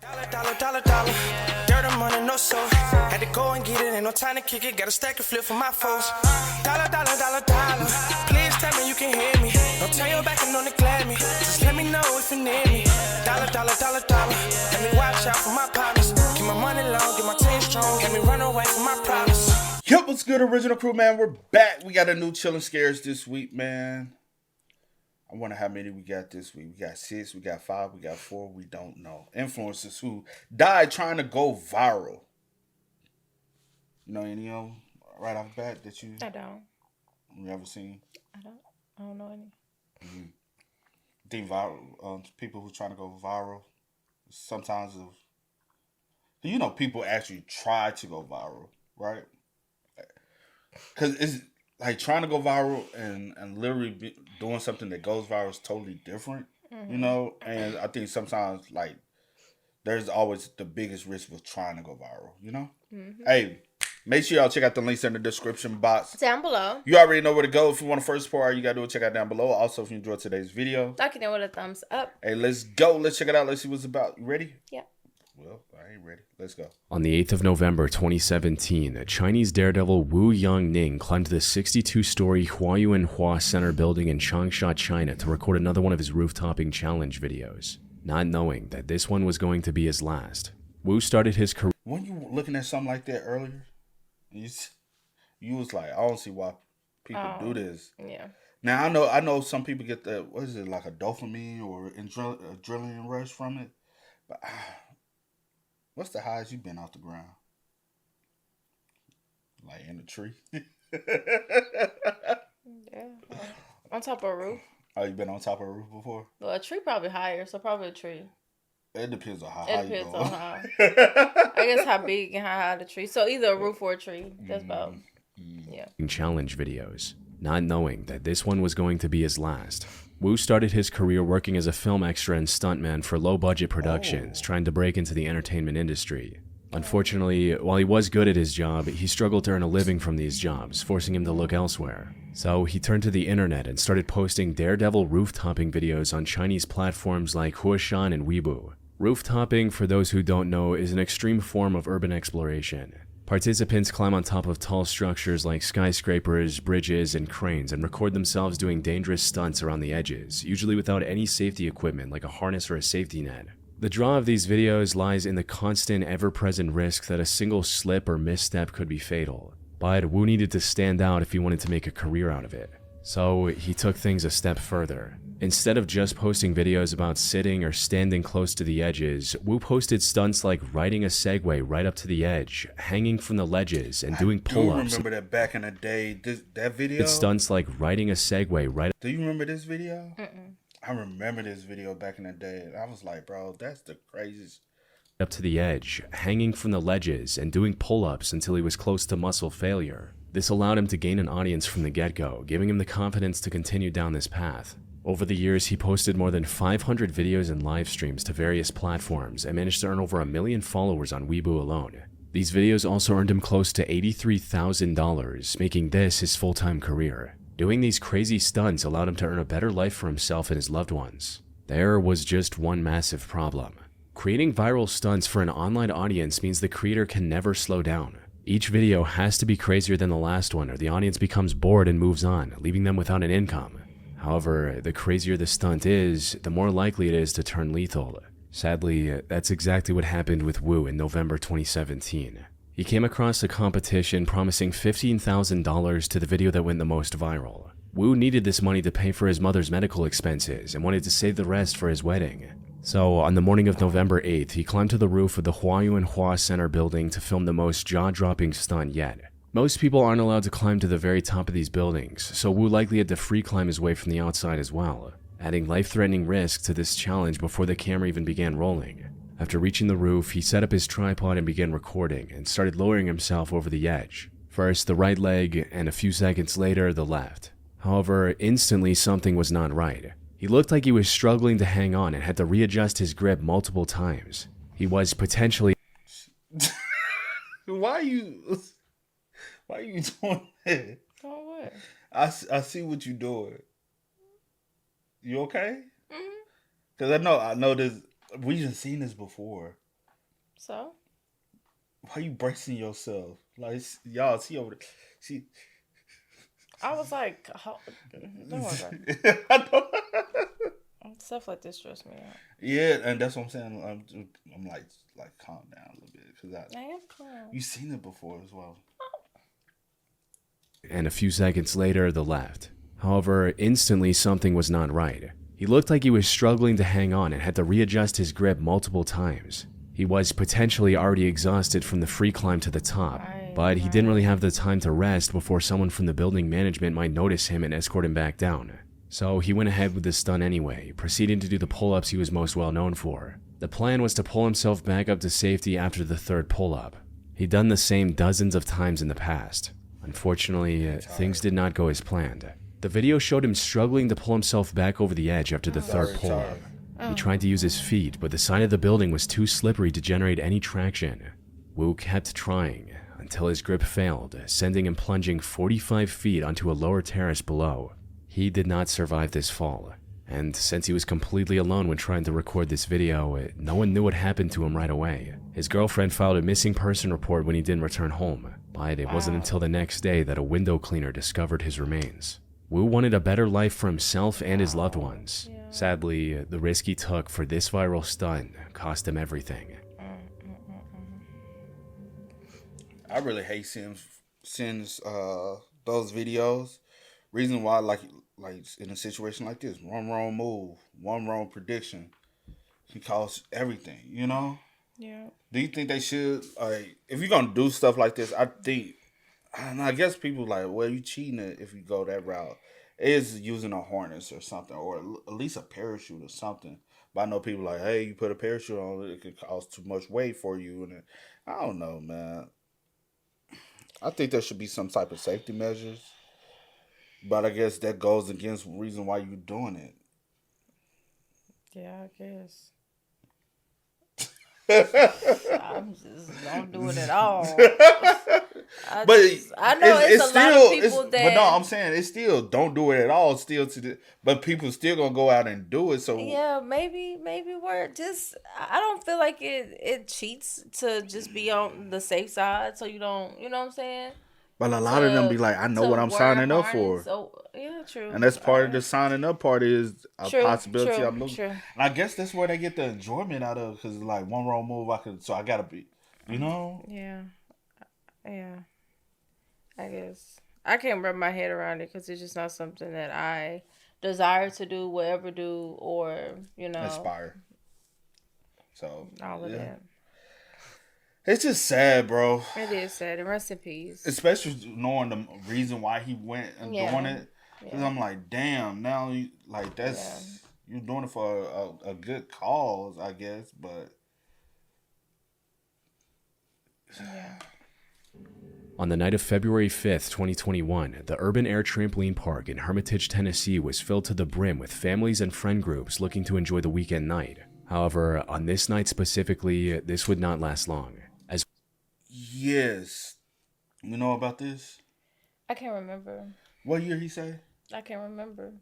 Dollar. Dirt and money, no soul. Had to go and get it, ain't no time to kick it. Got a stack and flip for my foes. Dollar. Please tell me you can hear me. Don't turn your back and don't neglect me. Just let me know if you need me. Dollar. Let me watch out for my partners. Keep my money long, get my team strong. Let me run away from my problems. Yup, what's good, original crew, man? We're back. We got a new Chillin' Scares this week, man. I wonder how many we got this week. We got 6, we got 5, we got 4. We don't know. Influencers who died trying to go viral. You know any of them right off the bat that you? I don't. You ever seen? I don't know any. Mm-hmm. Think viral. People who trying to go viral. Sometimes, you know, people actually try to go viral, right? Because it's like trying to go viral and literally doing something that goes viral is totally different, you know? And I think sometimes, like, there's always the biggest risk with trying to go viral, you know? Mm-hmm. Hey, make sure y'all check out the links in the description box. Down below. You already know where to go. If you want to first support, you got to do it. Check out down below. Also, if you enjoyed today's video, like it with a thumbs up. Hey, let's go. Let's check it out. Let's see what it's about. You ready? Yeah. Well, I ain't ready. Let's go. On the 8th of November 2017, Chinese daredevil Wu Yongning climbed the 62-story Huayuanhua Center building in Changsha, China to record another one of his roof-topping challenge videos, not knowing that this one was going to be his last. Wu started his career... When you were looking at something like that earlier, you was like, I don't see why people do this. Yeah. Now, I know some people get the, what is it, like a dopamine or adrenaline rush from it, but... What's the highest you've been off the ground? Like in a tree? Yeah. On top of a roof. Oh, you been on top of a roof before? Well, a tree probably higher, so probably a tree. It depends on how high you go. It depends on how. I guess how big and how high the tree. So either a roof or a tree. That's about, yeah. Challenge videos, not knowing that this one was going to be his last. Wu started his career working as a film extra and stuntman for low-budget productions, trying to break into the entertainment industry. Unfortunately, while he was good at his job, he struggled to earn a living from these jobs, forcing him to look elsewhere. So he turned to the internet and started posting daredevil roof-topping videos on Chinese platforms like Huashan and Weibo. Roof-topping, for those who don't know, is an extreme form of urban exploration. Participants climb on top of tall structures like skyscrapers, bridges, and cranes and record themselves doing dangerous stunts around the edges, usually without any safety equipment like a harness or a safety net. The draw of these videos lies in the constant, ever-present risk that a single slip or misstep could be fatal. But Wu needed to stand out if he wanted to make a career out of it. So he took things a step further. Instead of just posting videos about sitting or standing close to the edges, Wu posted stunts like riding a Segway right up to the edge, hanging from the ledges, and doing pull-ups. I remember that back in the day, that video? It's stunts like riding a Segway right... Do you remember this video? I remember this video back in the day, and I was like, bro, that's the craziest. Up to the edge, hanging from the ledges, and doing pull-ups until he was close to muscle failure. This allowed him to gain an audience from the get-go, giving him the confidence to continue down this path. Over the years, he posted more than 500 videos and live streams to various platforms and managed to earn over 1 million followers on Weibo alone. These videos also earned him close to $83,000, making this his full-time career. Doing these crazy stunts allowed him to earn a better life for himself and his loved ones. There was just one massive problem. Creating viral stunts for an online audience means the creator can never slow down. Each video has to be crazier than the last one or the audience becomes bored and moves on, leaving them without an income. However, the crazier the stunt is, the more likely it is to turn lethal. Sadly, that's exactly what happened with Wu in November 2017. He came across a competition promising $15,000 to the video that went the most viral. Wu needed this money to pay for his mother's medical expenses and wanted to save the rest for his wedding. So, on the morning of November 8th, he climbed to the roof of the Huayuanhua Center building to film the most jaw-dropping stunt yet. Most people aren't allowed to climb to the very top of these buildings, so Wu likely had to free climb his way from the outside as well, adding life-threatening risk to this challenge before the camera even began rolling. After reaching the roof, he set up his tripod and began recording, and started lowering himself over the edge. First the right leg, and a few seconds later, the left. However, instantly something was not right. He looked like he was struggling to hang on and had to readjust his grip multiple times. He was potentially... Why are you doing that? Oh, what? I see what you're doing. You okay? Mm-hmm. Because I know this. We've seen this before. So? Why you bracing yourself? Like, y'all see over there. See. I was like, don't worry about it. I know. Stuff like this stress me out. Yeah, and that's what I'm saying. I'm like calm down a little bit because I am calm. you've seen it before as well. And a few seconds later, the left. However, instantly something was not right. He looked like he was struggling to hang on and had to readjust his grip multiple times. He was potentially already exhausted from the free climb to the top, but he didn't really have the time to rest before someone from the building management might notice him and escort him back down. So he went ahead with the stunt anyway, proceeding to do the pull-ups he was most well known for. The plan was to pull himself back up to safety after the third pull-up. He'd done the same dozens of times in the past. Unfortunately, things did not go as planned. The video showed him struggling to pull himself back over the edge after the third pull-up. He tried to use his feet, but the side of the building was too slippery to generate any traction. Wu kept trying until his grip failed, sending him plunging 45 feet onto a lower terrace below. He did not survive this fall, and since he was completely alone when trying to record this video, no one knew what happened to him right away. His girlfriend filed a missing person report when he didn't return home, but it wasn't until the next day that a window cleaner discovered his remains. Wu wanted a better life for himself and his loved ones. Sadly, the risk he took for this viral stunt cost him everything. I really hate seeing those videos. Reason why, like in a situation like this, one wrong move, one wrong prediction can cause everything. You know? Yeah. Do you think they should, if you're gonna do stuff like this? I guess people like, well, you cheating if you go that route. Is using a harness or something, or at least a parachute or something. But I know people like, hey, you put a parachute on, it could cause too much weight for you, and I don't know, man. I think there should be some type of safety measures, but I guess that goes against the reason why you're doing it. Yeah, I guess. I'm just don't do it at all. I know it's a lot of people that. But no, I'm saying it's still don't do it at all. But people still gonna go out and do it. So yeah, maybe we're just. I don't feel like it cheats to just be on the safe side, so you don't. You know what I'm saying? But a lot of them be like, I know what I'm signing up for. So, yeah, true. And that's part of the signing up part is a possibility I'm looking. True. And I guess that's where they get the enjoyment out of, because like one wrong move, I gotta be, you know? Yeah. I guess I can't wrap my head around it because it's just not something that I desire to do, will ever do, or Aspire. So all of that. It's just sad, bro. It is sad. And rest in peace. Especially knowing the reason why he went and doing it. Because I'm like, damn, now you're doing it for a good cause, I guess, but. Yeah. On the night of February 5th, 2021, the Urban Air Trampoline Park in Hermitage, Tennessee was filled to the brim with families and friend groups looking to enjoy the weekend night. However, on this night specifically, this would not last long. Yes. You know about this? I can't remember. What year he say? I can't remember.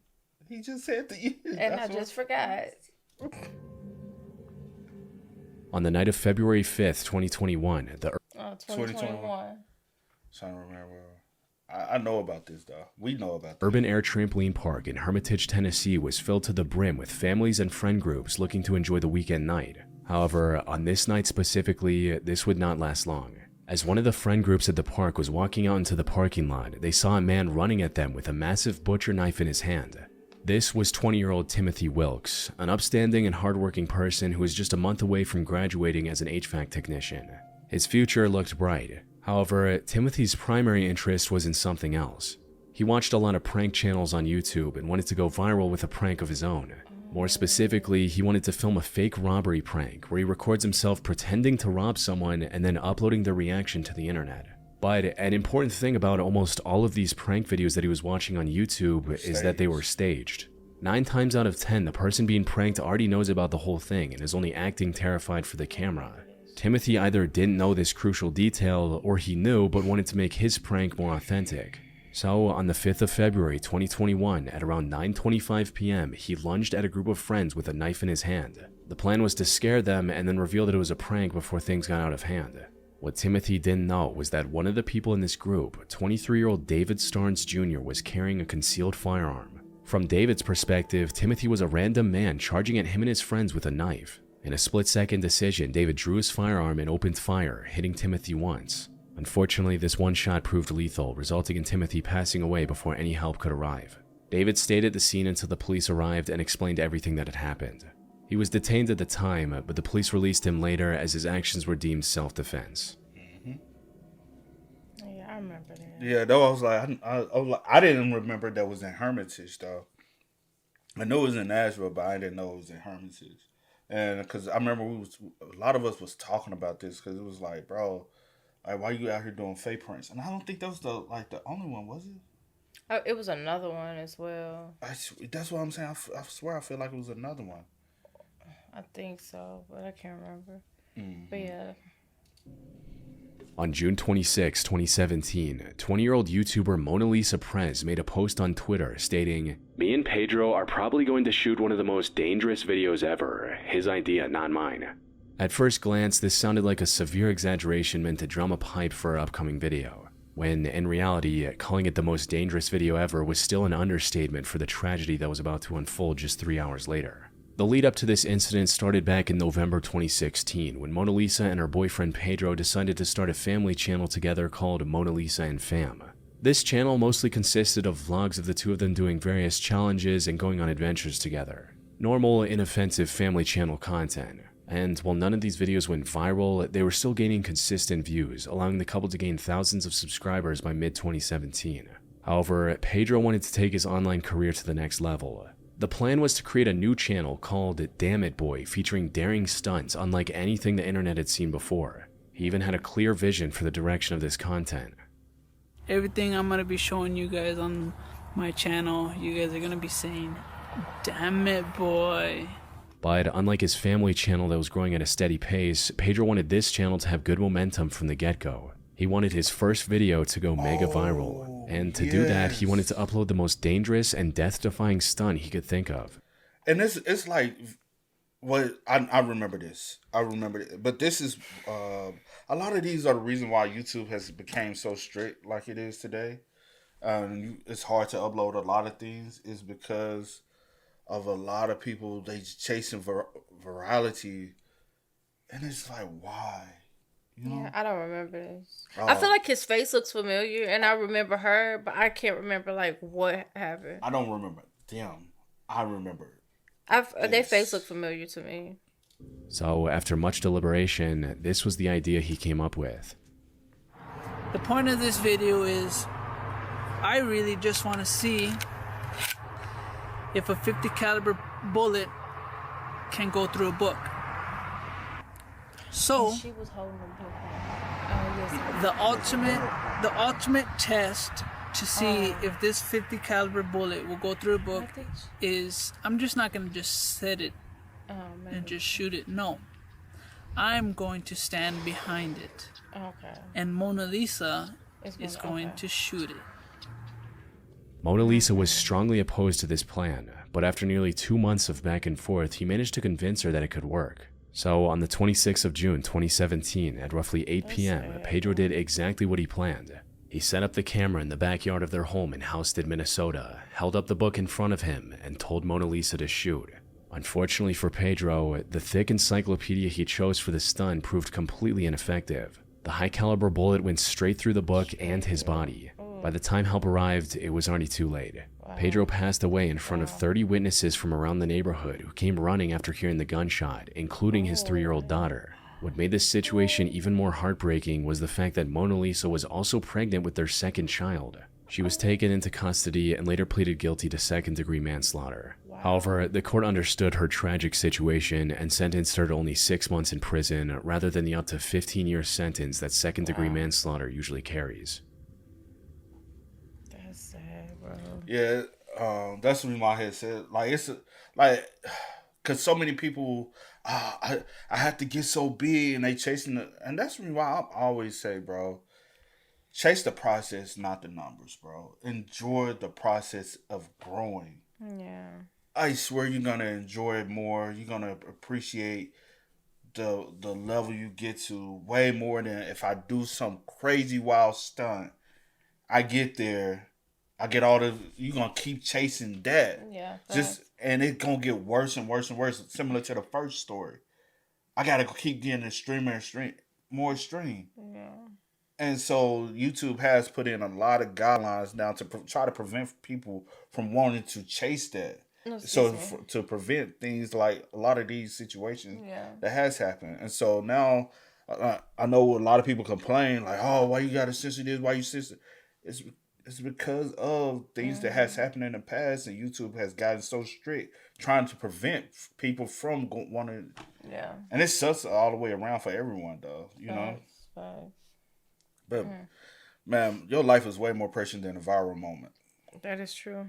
He just said the year. And I just forgot. On the night of February 5th, 2021, 2021. Trying to remember. I know about this, though. We know about this. Urban Air Trampoline Park in Hermitage, Tennessee was filled to the brim with families and friend groups looking to enjoy the weekend night. However, on this night specifically, this would not last long. As one of the friend groups at the park was walking out into the parking lot, they saw a man running at them with a massive butcher knife in his hand. This was 20-year-old Timothy Wilkes, an upstanding and hardworking person who was just a month away from graduating as an HVAC technician. His future looked bright. However, Timothy's primary interest was in something else. He watched a lot of prank channels on YouTube and wanted to go viral with a prank of his own. More specifically, he wanted to film a fake robbery prank where he records himself pretending to rob someone and then uploading their reaction to the internet. But an important thing about almost all of these prank videos that he was watching on YouTube is that they were staged. 9 times out of 10, the person being pranked already knows about the whole thing and is only acting terrified for the camera. Timothy either didn't know this crucial detail or he knew but wanted to make his prank more authentic. So, on the 5th of February 2021, at around 9:25 p.m., he lunged at a group of friends with a knife in his hand. The plan was to scare them and then reveal that it was a prank before things got out of hand. What Timothy didn't know was that one of the people in this group, 23-year-old David Starnes Jr., was carrying a concealed firearm. From David's perspective, Timothy was a random man charging at him and his friends with a knife. In a split-second decision, David drew his firearm and opened fire, hitting Timothy once. Unfortunately, this one shot proved lethal, resulting in Timothy passing away before any help could arrive. David stayed at the scene until the police arrived and explained everything that had happened. He was detained at the time, but the police released him later as his actions were deemed self-defense. Yeah, I remember that. Yeah, though I was like, I didn't remember that was in Hermitage though. I knew it was in Nashville, but I didn't know it was in Hermitage. And because I remember a lot of us was talking about this because it was like, bro, like why you out here doing fake prints? And I don't think that was the only one, was it? Oh, it was another one as well. That's what I'm saying. I swear I feel like it was another one. I think so, but I can't remember. Mm-hmm. But yeah. On June 26, 2017, 20-year-old YouTuber Mona Lisa Prez made a post on Twitter stating, "Me and Pedro are probably going to shoot one of the most dangerous videos ever. His idea, not mine." At first glance, this sounded like a severe exaggeration meant to drum up hype for her upcoming video, when in reality, calling it the most dangerous video ever was still an understatement for the tragedy that was about to unfold just 3 hours later. The lead up to this incident started back in November 2016 when Mona Lisa and her boyfriend Pedro decided to start a family channel together called Mona Lisa and Fam. This channel mostly consisted of vlogs of the two of them doing various challenges and going on adventures together. Normal, inoffensive family channel content. And while none of these videos went viral, they were still gaining consistent views, allowing the couple to gain thousands of subscribers by mid-2017. However, Pedro wanted to take his online career to the next level. The plan was to create a new channel called Damn It Boy, featuring daring stunts unlike anything the internet had seen before. He even had a clear vision for the direction of this content. Everything I'm going to be showing you guys on my channel, you guys are going to be saying, "Damn it, boy." But unlike his family channel that was growing at a steady pace, Pedro wanted this channel to have good momentum from the get-go. He wanted his first video to go mega viral, and to do that, he wanted to upload the most dangerous and death-defying stunt he could think of. And it's like, what I remember this. I remember it. But this is, a lot of these are the reason why YouTube has become so strict like it is today. It's hard to upload a lot of things is because of a lot of people, they chasing virality. And it's like, why? You know? Yeah, I don't remember this. I feel like his face looks familiar, and I remember her, but I can't remember like what happened. I don't remember them. I remember. Their face looked familiar to me. So, after much deliberation, this was the idea he came up with. The point of this video is, I really just want to see if a 50 caliber bullet can go through a book. So, She was holding the book. Oh, yes. the ultimate test to see if this 50 caliber bullet will go through a book is, I'm just not going to just set it and just shoot it. No. I'm going to stand behind it. Okay. And Mona Lisa is going to shoot it. Mona Lisa was strongly opposed to this plan, but after nearly 2 months of back and forth, he managed to convince her that it could work. So, on the 26th of June 2017, at roughly 8 p.m., Pedro did exactly what he planned. He set up the camera in the backyard of their home in Houston, Minnesota, held up the book in front of him, and told Mona Lisa to shoot. Unfortunately for Pedro, the thick encyclopedia he chose for the stunt proved completely ineffective. The high-caliber bullet went straight through the book and his body. By the time help arrived, it was already too late. Pedro passed away in front of 30 witnesses from around the neighborhood who came running after hearing the gunshot, including his 3-year-old daughter. What made this situation even more heartbreaking was the fact that Mona Lisa was also pregnant with their second child. She was taken into custody and later pleaded guilty to second-degree manslaughter. However, the court understood her tragic situation and sentenced her to only 6 months in prison rather than the up to 15-year sentence that second-degree manslaughter usually carries. That's sad, bro. Yeah, that's what my head said. Like, it's like, because so many people, I have to get so big and they chasing the, and that's why I always say, bro, chase the process, not the numbers, bro. Enjoy the process of growing. Yeah. I swear you're gonna enjoy it more. You're gonna appreciate the level you get to way more than if I do some crazy wild stunt. I get there, I get all the. You gonna keep chasing that. Yeah. And it's gonna get worse and worse and worse. Similar to the first story. I gotta keep getting more extreme. Yeah. And so YouTube has put in a lot of guidelines now to try to prevent people from wanting to chase that. To prevent things like a lot of these situations that has happened. And so now I know a lot of people complain like, oh, why you gotta censor this? Why you censor? It's because of things that has happened in the past, and YouTube has gotten so strict trying to prevent people from wanting. Yeah. And it sucks all the way around for everyone, though. You know. But man, your life is way more precious than a viral moment. That is true.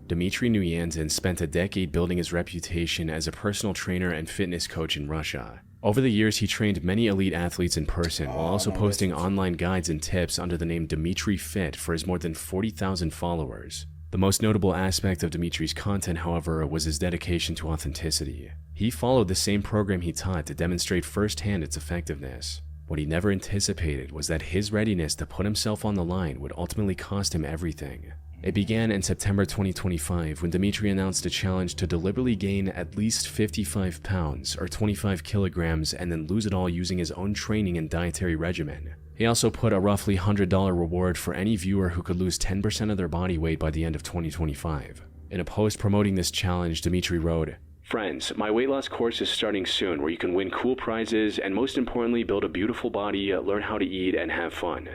Dmitry Nuyanzin spent a decade building his reputation as a personal trainer and fitness coach in Russia. Over the years, he trained many elite athletes in person while also posting online guides and tips under the name Dmitry Fit for his more than 40,000 followers. The most notable aspect of Dmitry's content, however, was his dedication to authenticity. He followed the same program he taught to demonstrate firsthand its effectiveness. What he never anticipated was that his readiness to put himself on the line would ultimately cost him everything. It began in September 2025 when Dmitry announced a challenge to deliberately gain at least 55 pounds or 25 kilograms and then lose it all using his own training and dietary regimen. He also put a roughly $100 reward for any viewer who could lose 10% of their body weight by the end of 2025. In a post promoting this challenge, Dmitry wrote, "Friends, my weight loss course is starting soon where you can win cool prizes and most importantly build a beautiful body, learn how to eat, and have fun."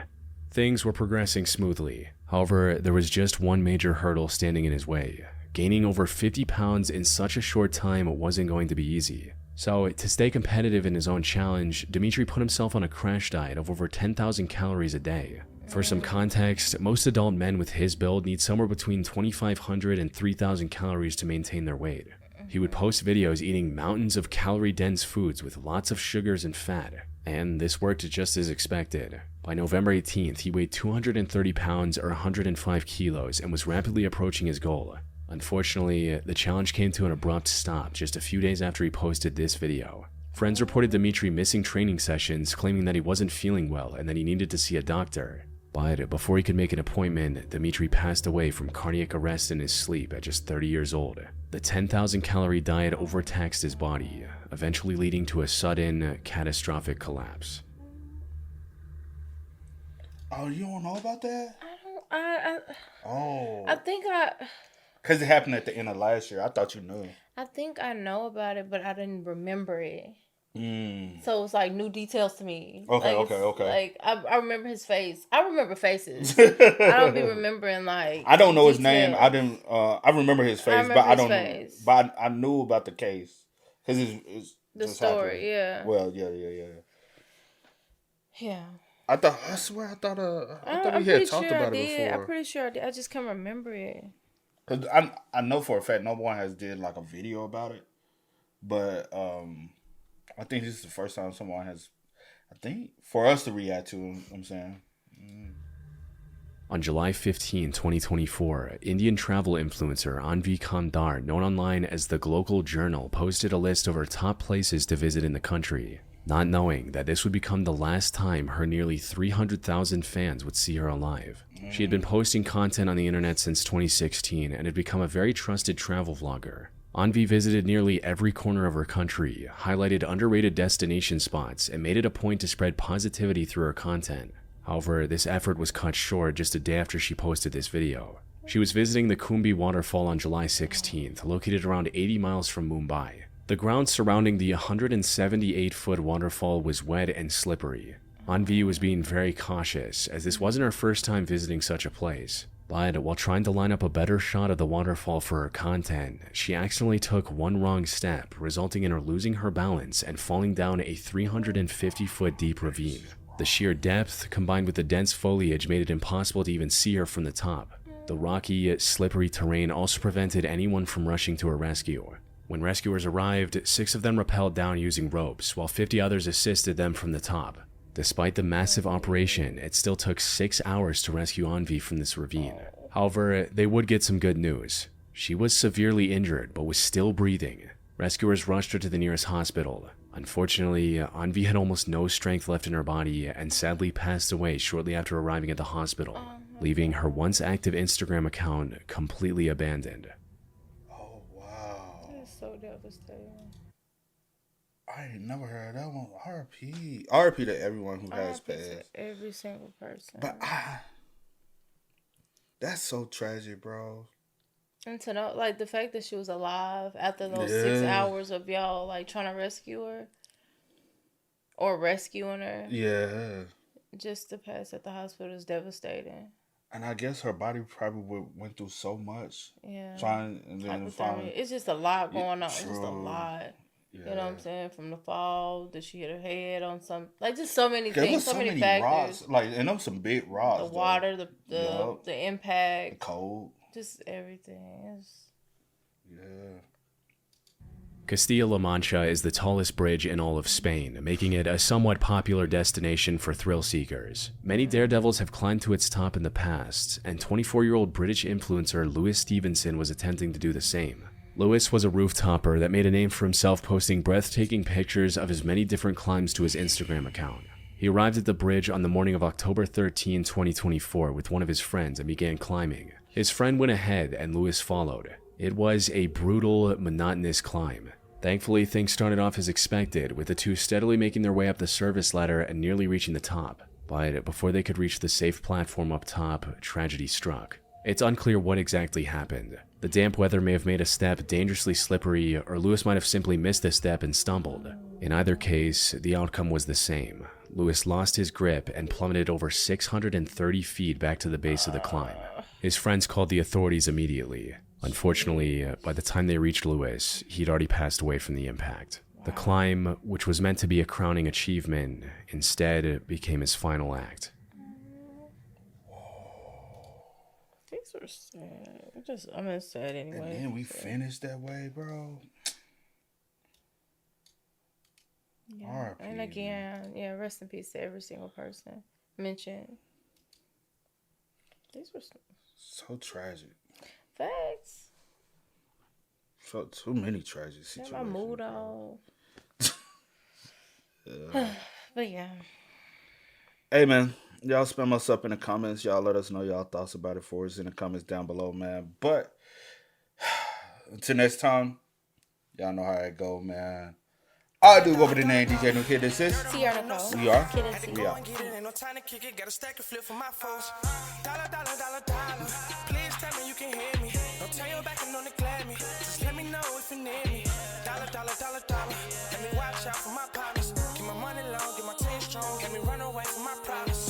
Things were progressing smoothly. However, there was just one major hurdle standing in his way. Gaining over 50 pounds in such a short time wasn't going to be easy. So, to stay competitive in his own challenge, Dmitry put himself on a crash diet of over 10,000 calories a day. For some context, most adult men with his build need somewhere between 2,500 and 3,000 calories to maintain their weight. He would post videos eating mountains of calorie-dense foods with lots of sugars and fat, and this worked just as expected. By November 18th, he weighed 230 pounds or 105 kilos and was rapidly approaching his goal. Unfortunately, the challenge came to an abrupt stop just a few days after he posted this video. Friends reported Dmitry missing training sessions, claiming that he wasn't feeling well and that he needed to see a doctor. But before he could make an appointment, Dmitry passed away from cardiac arrest in his sleep at just 30 years old. The 10,000 calorie diet overtaxed his body, eventually leading to a sudden, catastrophic collapse. Oh, you don't know about that? I think Because it happened at the end of last year. I thought you knew. I think I know about it, but I didn't remember it. So it's like new details to me. Okay. Like I remember his face. I remember faces. I don't be remembering like. I don't know his details. name. I didn't. I remember his face, but I don't know. But I knew about the case because it's the story. happened. Yeah. Well, yeah. Yeah. I thought we had talked about it before. I'm pretty sure I did. I just can't remember it. Cause I know for a fact no one has did like a video about it, but I think this is the first time someone has. I think for us to react to him, I'm saying. On July 15, 2024, Indian travel influencer Anvi Kandar, known online as the Global Journal, posted a list of her top places to visit in the country, not knowing that this would become the last time her nearly 300,000 fans would see her alive. She had been posting content on the internet since 2016 and had become a very trusted travel vlogger. Anvi visited nearly every corner of her country, highlighted underrated destination spots, and made it a point to spread positivity through her content. However, this effort was cut short just a day after she posted this video. She was visiting the Kumbi waterfall on July 16th, located around 80 miles from Mumbai. The ground surrounding the 178-foot waterfall was wet and slippery. Anvi was being very cautious, as this wasn't her first time visiting such a place. But while trying to line up a better shot of the waterfall for her content, she accidentally took one wrong step, resulting in her losing her balance and falling down a 350-foot deep ravine. The sheer depth, combined with the dense foliage, made it impossible to even see her from the top. The rocky, slippery terrain also prevented anyone from rushing to her rescue. When rescuers arrived, 6 of them rappelled down using ropes, while 50 others assisted them from the top. Despite the massive operation, it still took 6 hours to rescue Anvi from this ravine. However, they would get some good news. She was severely injured but was still breathing. Rescuers rushed her to the nearest hospital. Unfortunately, Anvi had almost no strength left in her body and sadly passed away shortly after arriving at the hospital, leaving her once active Instagram account completely abandoned. Oh, wow. That's so devastating. I ain't never heard that one. RP. RP to everyone who has passed. Every single person. But that's so tragic, bro. And to know, like, the fact that she was alive after those 6 hours of y'all, like, trying to rescue her. Or rescuing her. Yeah. Just to pass at the hospital is devastating. And I guess her body probably went through so much. Yeah. Trying and then finally. It's just a lot going on. True. It's just a lot. Yeah. You know what I'm saying? From the fall, did she hit her head on some, like, just so many things, so many factors. Rocks, like, and them some big rocks. The water, the impact, the cold, just everything. Yeah. Castilla-La Mancha is the tallest bridge in all of Spain, making it a somewhat popular destination for thrill seekers. Many daredevils have climbed to its top in the past, and 24-year-old British influencer Louis Stevenson was attempting to do the same. Louis was a rooftopper that made a name for himself posting breathtaking pictures of his many different climbs to his Instagram account. He arrived at the bridge on the morning of October 13, 2024 with one of his friends and began climbing. His friend went ahead and Louis followed. It was a brutal, monotonous climb. Thankfully, things started off as expected, with the two steadily making their way up the service ladder and nearly reaching the top. But before they could reach the safe platform up top, tragedy struck. It's unclear what exactly happened. The damp weather may have made a step dangerously slippery, or Louis might have simply missed a step and stumbled. In either case, the outcome was the same. Louis lost his grip and plummeted over 630 feet back to the base of the climb. His friends called the authorities immediately. Unfortunately, by the time they reached Louis, he'd already passed away from the impact. The climb, which was meant to be a crowning achievement, instead became his final act. These are sad. I'm sad anyway. And then we finished that way, bro. Yeah. RP, And again, rest in peace to every single person mentioned. These were so tragic. Facts. Felt too many tragic situations. My mood off. But yeah. Hey man, y'all spam us up in the comments. Y'all let us know y'all thoughts about it for us in the comments down below, man. But until next time, y'all know how it go, man. I do go by the name DJ No Kid. This is Sierra Nicole. We are. Kid and C. We are. Ain't no time to kick it, got a stack of flip for my foes. Dollar, dollar, dollar, dollar. Please tell me you can hear me. Don't turn your back and don't neglect me. Just let me know if you need me. Dollar, dollar, dollar, dollar. Let me watch out for my partners. Keep my money long, get my team strong. Let me run away from my problems.